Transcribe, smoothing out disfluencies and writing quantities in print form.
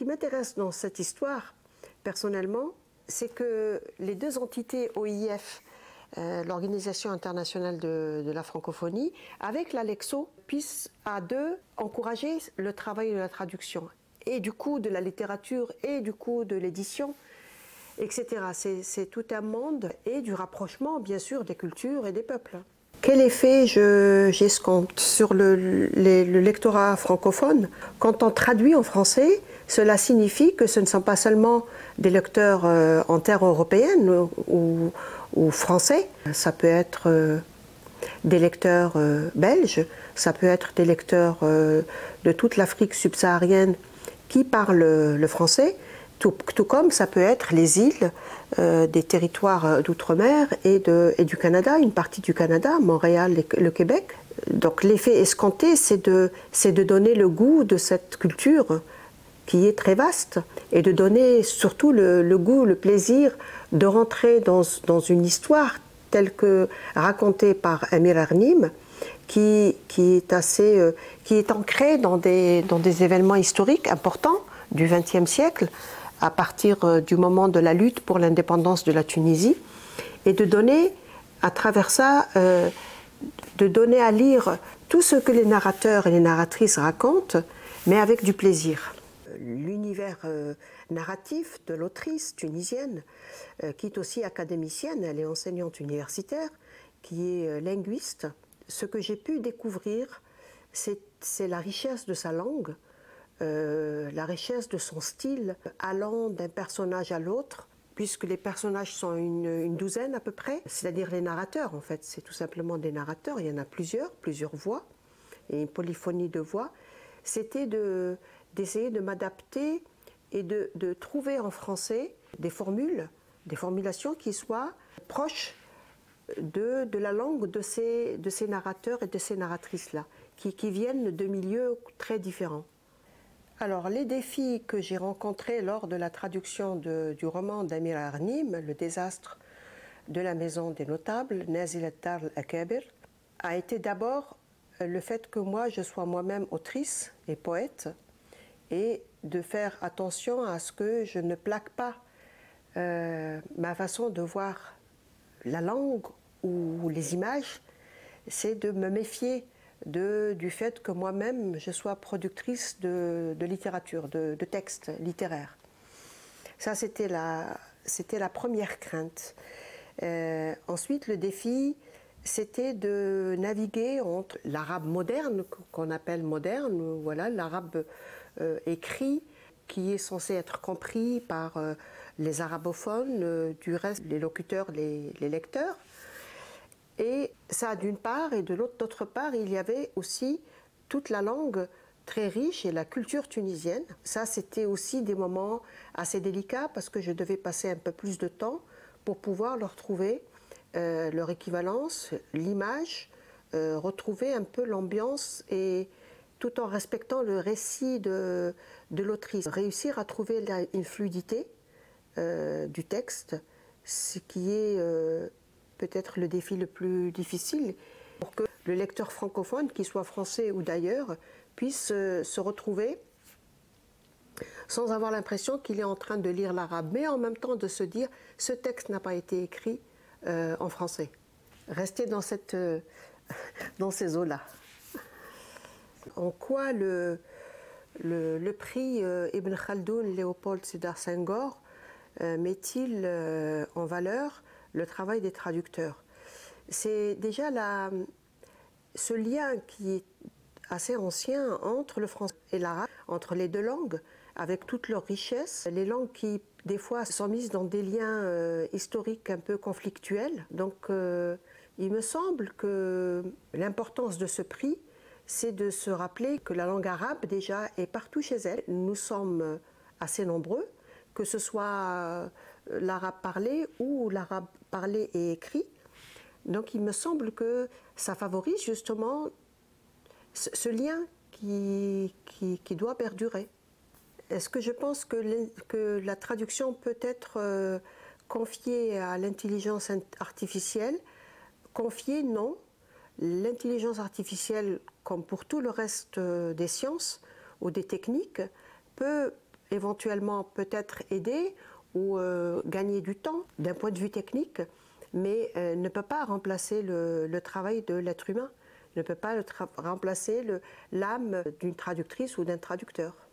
m'intéresse dans cette histoire, personnellement, c'est que les deux entités OIF, l'Organisation internationale de la francophonie, avec l'Alexo, puissent à deux encourager le travail de la traduction, et du coup de la littérature, et du coup de l'édition, etc. C'est tout un monde, et du rapprochement, bien sûr, des cultures et des peuples. Quel effet j'escompte sur le lectorat francophone? Quand on traduit en français, cela signifie que ce ne sont pas seulement des lecteurs en terre européenne ou français, ça peut être des lecteurs belges, ça peut être des lecteurs de toute l'Afrique subsaharienne qui parlent le français, tout comme ça peut être les îles des territoires d'outre-mer et du Canada, une partie du Canada, Montréal et le Québec. Donc l'effet escompté, c'est de donner le goût de cette culture qui est très vaste et de donner surtout le goût, le plaisir de rentrer dans une histoire telle que racontée par Amir Arnim, qui est ancrée dans des événements historiques importants du XXe siècle, à partir du moment de la lutte pour l'indépendance de la Tunisie, et de donner, à travers ça, de donner à lire tout ce que les narrateurs et les narratrices racontent, mais avec du plaisir. L'univers narratif de l'autrice tunisienne, qui est aussi académicienne, elle est enseignante universitaire, qui est linguiste. Ce que j'ai pu découvrir, c'est la richesse de sa langue, la richesse de son style, allant d'un personnage à l'autre, puisque les personnages sont une douzaine à peu près, c'est-à-dire les narrateurs en fait, c'est tout simplement des narrateurs, il y en a plusieurs voix, et une polyphonie de voix. C'était d'essayer de m'adapter et de trouver en français des formulations qui soient proches de la langue de ces narrateurs et de ces narratrices-là, qui viennent de milieux très différents. Alors, les défis que j'ai rencontrés lors de la traduction du roman d'Amir Arnim, Le désastre de la maison des notables, Nazilat Dar al-Akabir, a été d'abord le fait que moi, je sois moi-même autrice et poète, et de faire attention à ce que je ne plaque pas ma façon de voir la langue ou les images, c'est de me méfier du fait que moi-même je sois productrice de littérature, de textes littéraires. Ça, c'était la première crainte. Ensuite, le défi, c'était de naviguer entre l'arabe moderne, qu'on appelle moderne, voilà, l'arabe écrit, qui est censé être compris par les arabophones, du reste, les locuteurs, les lecteurs. Et ça, d'une part, et de d'autre part, il y avait aussi toute la langue très riche et la culture tunisienne. Ça, c'était aussi des moments assez délicats parce que je devais passer un peu plus de temps pour pouvoir leur trouver leur équivalence, l'image, retrouver un peu l'ambiance et tout en respectant le récit de l'autrice. Réussir à trouver une fluidité du texte, ce qui est peut-être le défi le plus difficile, pour que le lecteur francophone, qu'il soit français ou d'ailleurs, puisse se retrouver sans avoir l'impression qu'il est en train de lire l'arabe, mais en même temps de se dire « ce texte n'a pas été écrit en français ». Rester dans ces eaux-là. En quoi le prix Ibn Khaldoun Léopold Sédar Senghor met-il en valeur le travail des traducteurs? C'est déjà ce lien qui est assez ancien entre le français et l'arabe, entre les deux langues, avec toute leur richesse. Les langues qui, des fois, sont mises dans des liens historiques un peu conflictuels. Donc, il me semble que l'importance de ce prix, c'est de se rappeler que la langue arabe, déjà, est partout chez elle. Nous sommes assez nombreux, que ce soit l'arabe parlé ou l'arabe parlé et écrit. Donc il me semble que ça favorise justement ce lien qui doit perdurer. Est-ce que je pense que la traduction peut être confiée à l'intelligence artificielle? Confiée, non. L'intelligence artificielle, comme pour tout le reste des sciences ou des techniques, peut éventuellement peut-être aider ou gagner du temps d'un point de vue technique, mais ne peut pas remplacer le travail de l'être humain, ne peut pas remplacer l'âme d'une traductrice ou d'un traducteur.